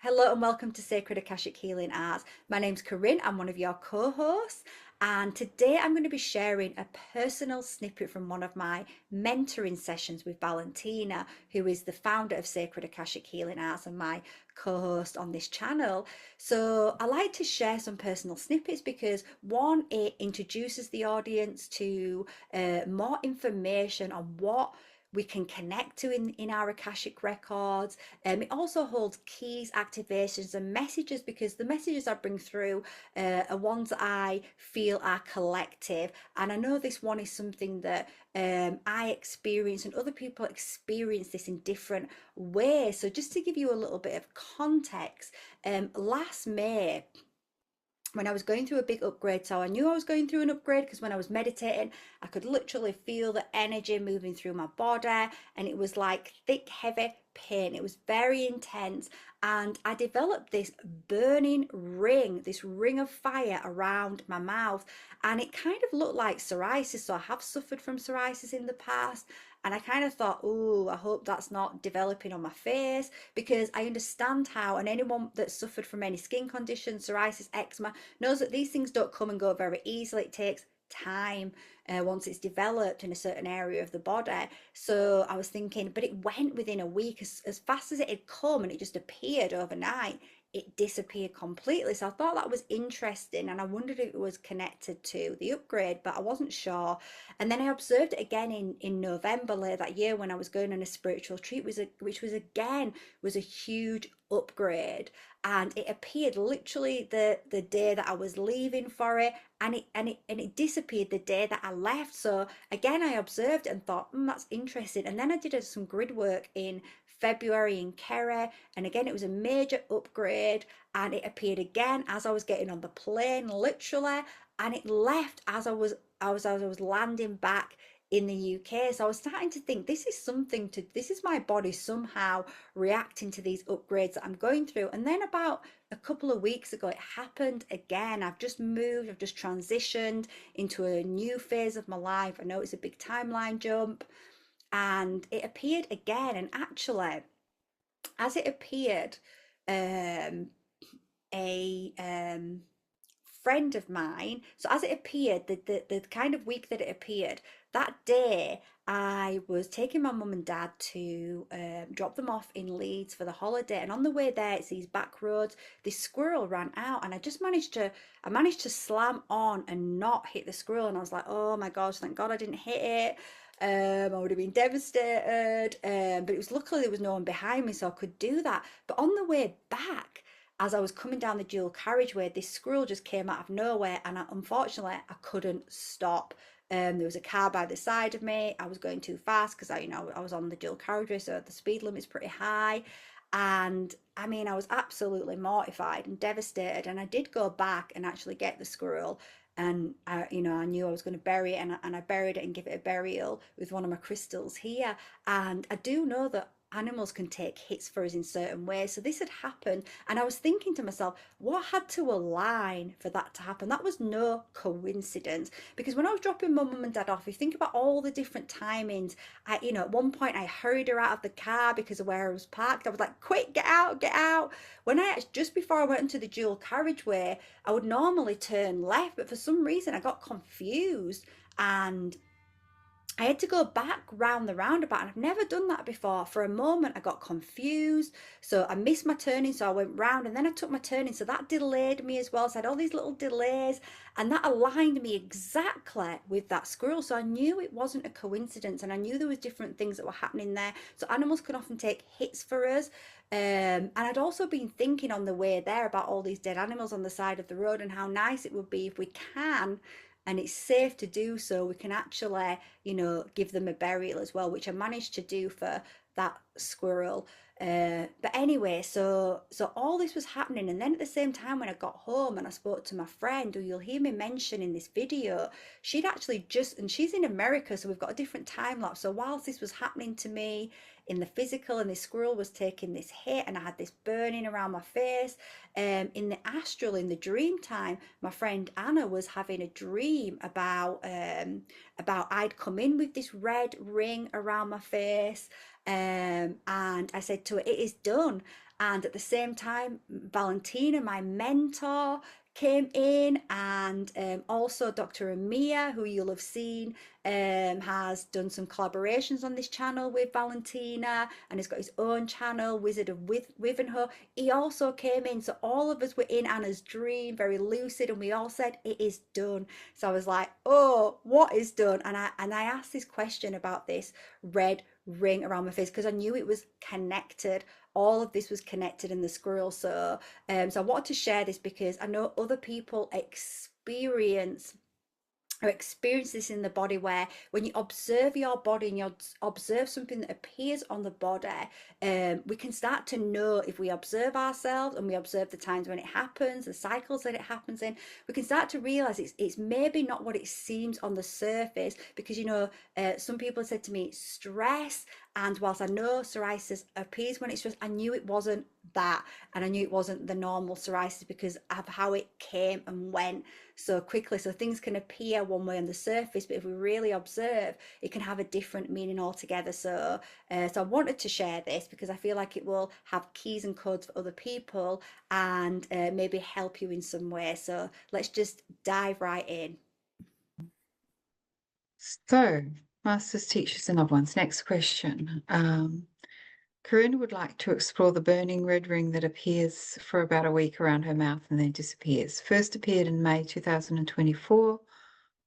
Hello and welcome to Sacred Akashic Healing Arts. My name's Corinne, I'm one of your co-hosts, and today I'm going to be sharing a personal snippet from one of my mentoring sessions with Valentina, who is the founder of Sacred Akashic Healing Arts and my co-host on this channel. So I like to share some personal snippets because one, it introduces the audience to more information on what we can connect to in our Akashic records. It also holds keys, activations, and messages because the messages I bring through are ones that I feel are collective. And I know this one is something that I experience, and other people experience this in different ways. So, just to give you a little bit of context, last May, when I was going through a big upgrade. So I knew I was going through an upgrade because when I was meditating, I could literally feel the energy moving through my body, and it was like thick, heavy pain. It was very intense. And I developed this burning ring, this ring of fire around my mouth. And it kind of looked like psoriasis. So I have suffered from psoriasis in the past. And I kind of thought, oh, I hope that's not developing on my face because I understand how, and anyone that's suffered from any skin condition, psoriasis, eczema, knows that these things don't come and go very easily. It takes time once it's developed in a certain area of the body. So I was thinking, but it went within a week as fast as it had come and it just appeared overnight. It disappeared completely. So I thought that was interesting and I wondered if it was connected to the upgrade, but I wasn't sure. And then I observed it again in November later that year when I was going on a spiritual retreat, which was again was a huge upgrade, and it appeared literally the day that I was leaving for it, and it disappeared the day that I left. So again, I observed it and thought, that's interesting. And then I did some grid work in February in Kerry, and again it was a major upgrade, and it appeared again as I was getting on the plane, literally, and it left as I was landing back in the UK. So I was starting to think this is my body somehow reacting to these upgrades that I'm going through. And then about a couple of weeks ago, it happened again. I've just moved, I've just transitioned into a new phase of my life. I know it's a big timeline jump, and it appeared again. And actually, as it appeared, um, a friend of mine. So as it appeared, the kind of week that it appeared, that day I was taking my mum and dad to drop them off in Leeds for the holiday. And on the way there, it's these back roads. This squirrel ran out, and I managed to slam on and not hit the squirrel. And I was like, oh my gosh, thank God I didn't hit it. I would have been devastated. But it was luckily there was no one behind me, so I could do that. But on the way back, as I was coming down the dual carriageway, this squirrel just came out of nowhere, and unfortunately, I couldn't stop. There was a car by the side of me. I was going too fast because I was on the dual carriageway, so the speed limit's pretty high. And I mean, I was absolutely mortified and devastated. And I did go back and actually get the squirrel. And I knew I was going to bury it, and I buried it and give it a burial with one of my crystals here. And I do know that animals can take hits for us in certain ways. So this had happened, and I was thinking to myself, what had to align for that to happen? That was no coincidence, because when I was dropping my mum and dad off, if you think about all the different timings, at one point I hurried her out of the car because of where I was parked. I was like, quick, get out, get out. Just before I went into the dual carriageway, I would normally turn left, but for some reason I got confused, and I had to go back round the roundabout, and I've never done that before. For a moment, I got confused. So I missed my turning, so I went round, and then I took my turning. So that delayed me as well. So I had all these little delays, and that aligned me exactly with that squirrel. So I knew it wasn't a coincidence, and I knew there was different things that were happening there. So animals can often take hits for us. And I'd also been thinking on the way there about all these dead animals on the side of the road and how nice it would be if we can, and it's safe to do so, we can actually, give them a burial as well, which I managed to do for that squirrel. But anyway, so all this was happening, and then at the same time, when I got home and I spoke to my friend, who you'll hear me mention in this video, she'd actually and she's in America, so we've got a different time lapse. So whilst this was happening to me in the physical, and this squirrel was taking this hit, and I had this burning around my face, in the astral, in the dream time, my friend Anna was having a dream about I'd come in with this red ring around my face, and I said to her, it is done. And at the same time, Valentina, my mentor, came in, and also Dr. Amir, who you'll have seen, has done some collaborations on this channel with Valentina, and he's got his own channel, Wizard of Wivenhoe. He also came in, so all of us were in Anna's dream, very lucid, and we all said it is done. So I was like, oh, what is done? And I asked this question about this red ring around my face because I knew it was connected. All of this was connected in the squirrel. So I wanted to share this because I know other people experience this in the body, where when you observe your body and you observe something that appears on the body, we can start to know, if we observe ourselves and we observe the times when it happens, the cycles that it happens in, we can start to realize it's maybe not what it seems on the surface. Because some people said to me stress, and whilst I know psoriasis appears when it's stress, I knew it wasn't that, and I knew it wasn't the normal psoriasis because of how it came and went so quickly. So things can appear one way on the surface, but if we really observe, it can have a different meaning altogether. So I wanted to share this because I feel like it will have keys and codes for other people, and maybe help you in some way. So let's just dive right in. So, masters, teachers, and loved ones. Next question. Corinne would like to explore the burning red ring that appears for about a week around her mouth and then disappears. First appeared in May 2024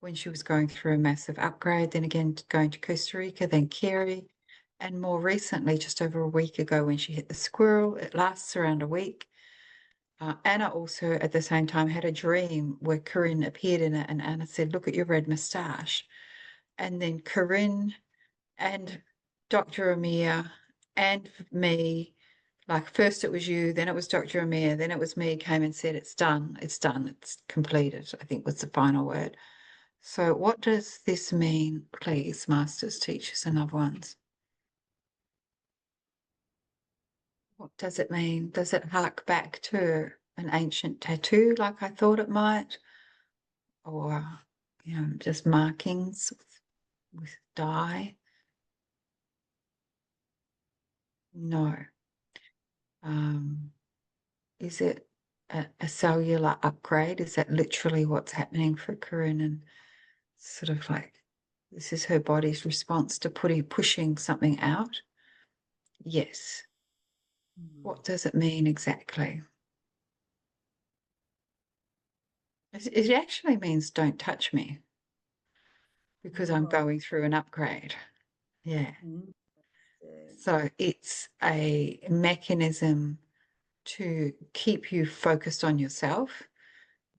when she was going through a massive upgrade, then again going to Costa Rica, then Kerry, and more recently, just over a week ago, when she hit the squirrel. It lasts around a week. Anna also, at the same time, had a dream where Corinne appeared in it, and Anna said, "Look at your red moustache." And then Corinne and Dr. Amir and me, like first it was you, then it was Dr. Amir, then it was me, came and said, "It's done, it's done, it's completed," I think was the final word. So what does this mean, please, masters, teachers, and loved ones? What does it mean? Does it hark back to an ancient tattoo like I thought it might? Or, just markings with dye? No. Um, Is it a cellular upgrade? Is that literally what's happening for Corinne? And sort of like this is her body's response to pushing something out? Yes. What does it mean exactly? It actually means don't touch me because I'm Oh, going through an upgrade. Yeah. interesting. So it's a mechanism to keep you focused on yourself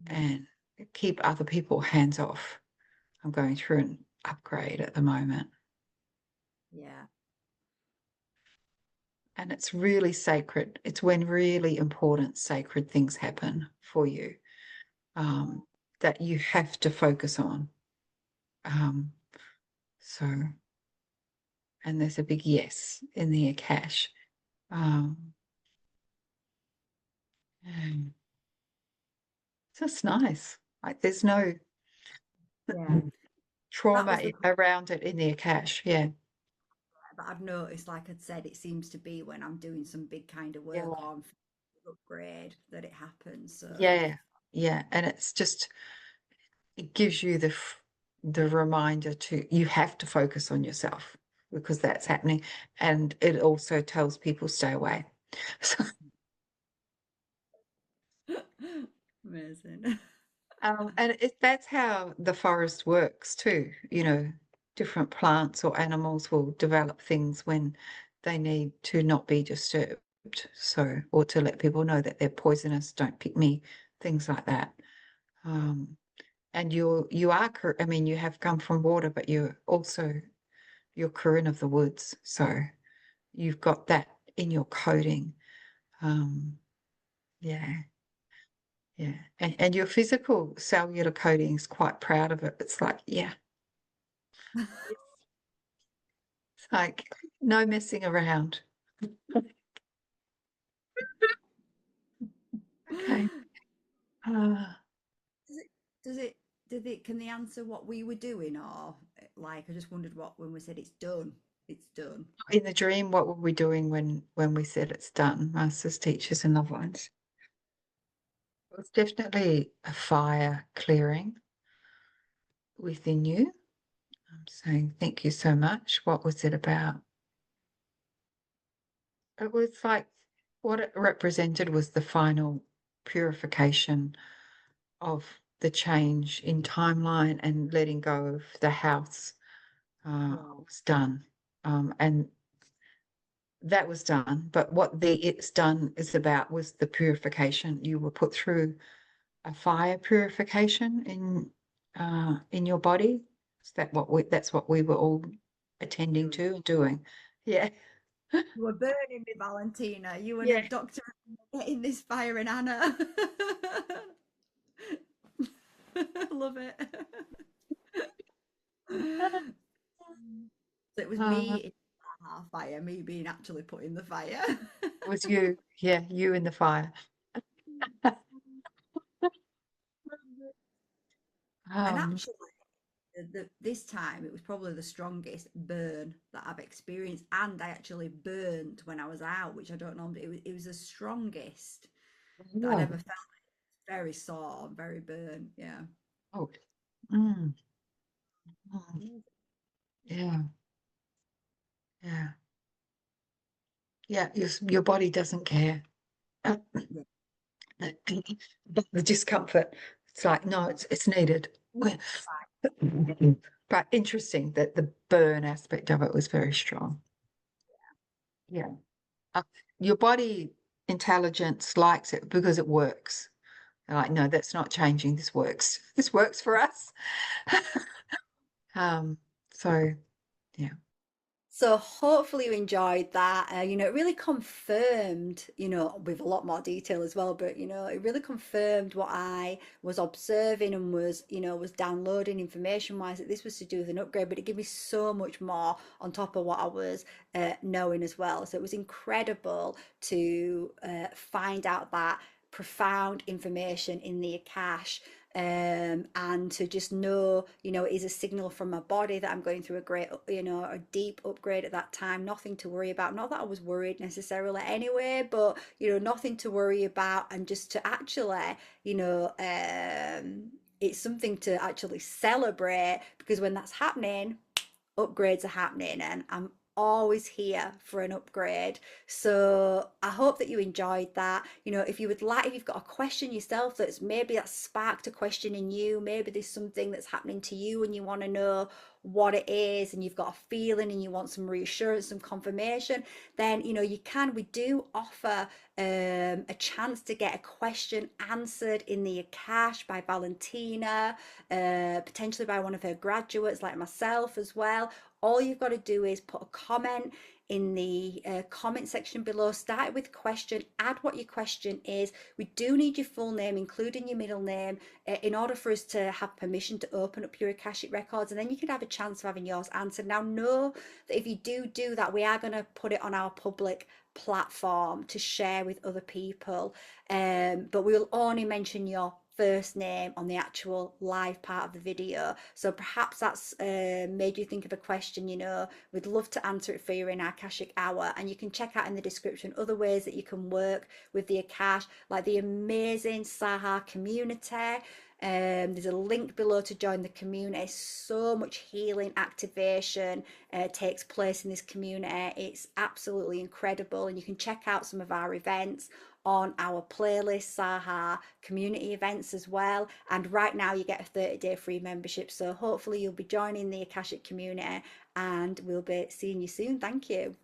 and keep other people hands off. I'm going through an upgrade at the moment. Yeah. And it's really sacred. It's when really important, sacred things happen for you, um, that you have to focus on. Um, so, and there's a big yes in the Akash. Um, and it's just nice. Like there's no Yeah. That was trauma the around it in the Akash. Yeah. that I've noticed, like I'd said, it seems to be when I'm doing some big kind of Yeah. work or I'm upgrade that it happens. So Yeah. Yeah. And it's just, it gives you the reminder to you have to focus on yourself because that's happening, and it also tells people stay away. So, amazing. and that's how the forest works too. Different plants or animals will develop things when they need to not be disturbed, so, or to let people know that they're poisonous, don't pick me, things like that. um, and I mean, you have come from water, but you're Corinne of the woods, so you've got that in your coding. Um, yeah, yeah, and your physical cellular coding is quite proud of it. It's like, yeah, it's like no messing around. Okay. Uh, Does it, does it, can they answer what we were doing, or like, I just wondered what when we said it's done. it's done. In the dream, what were we doing when we said it's done, masters, teachers, and loved ones? It was definitely a fire clearing within you. I'm saying thank you so much. What was it about? It was like what it represented was the final purification of the change in timeline and letting go of the house Wow. was done. And that was done. But what the it's done is about was the purification. You were put through a fire purification in your body. Is that what that's what we were all attending Doing. to and doing. Yeah. You were burning me, Valentina. You and a Yeah. doctor getting this fire in Anna. Love it. So it was me Uh, in the fire, me being actually put in the fire. it was you. Yeah, you in the fire. And Um, actually, this time it was probably the strongest burn that I've experienced, and I actually burned when I was out, which I don't know. It was the strongest that I'd yeah. ever felt. Very sore, very burn. Yeah. Oh, mm, mm, yeah, yeah, yeah. Your body doesn't care. Yeah. But the discomfort, it's like, no, it's needed. But interesting that the burn aspect of it was very strong. Yeah. Uh, your body intelligence likes it because it works. They're like, no, that's not changing. This works. This works for us. Um, so yeah. So hopefully you enjoyed that. It really confirmed, with a lot more detail as well, but it really confirmed what I was observing and was downloading information wise that this was to do with an upgrade, but it gave me so much more on top of what I was knowing as well. So it was incredible to find out that profound information in the Akash, and to just know, it is a signal from my body that I'm going through a great, a deep upgrade at that time. Nothing to worry about. Not that I was worried necessarily anyway, but nothing to worry about, and just to actually, it's something to actually celebrate, because when that's happening, upgrades are happening, and I'm always here for an upgrade. So I hope that you enjoyed that. If you would like, if you've got a question yourself that sparked a question in you, maybe there's something that's happening to you and you want to know what it is, and you've got a feeling and you want some reassurance, some confirmation, then we do offer a chance to get a question answered in the Akash by Valentina, potentially by one of her graduates like myself as well. All you've got to do is put a comment in the comment section below. Start with question, add what your question is. We do need your full name, including your middle name, in order for us to have permission to open up your Akashic records, and then you can have a chance of having yours answered. Now, know that if you do that, we are going to put it on our public platform to share with other people, but we will only mention your first name on the actual live part of the video. So perhaps that's made you think of a question. We'd love to answer it for you in our Akashic Hour, and you can check out in the description other ways that you can work with the Akash, like the amazing Saha community. There's a link below to join the community. So much healing activation takes place in this community. It's absolutely incredible, and you can check out some of our events on our playlist, Saha community events as well. And right now you get a 30-day free membership. So hopefully you'll be joining the Akashic community, and we'll be seeing you soon. Thank you.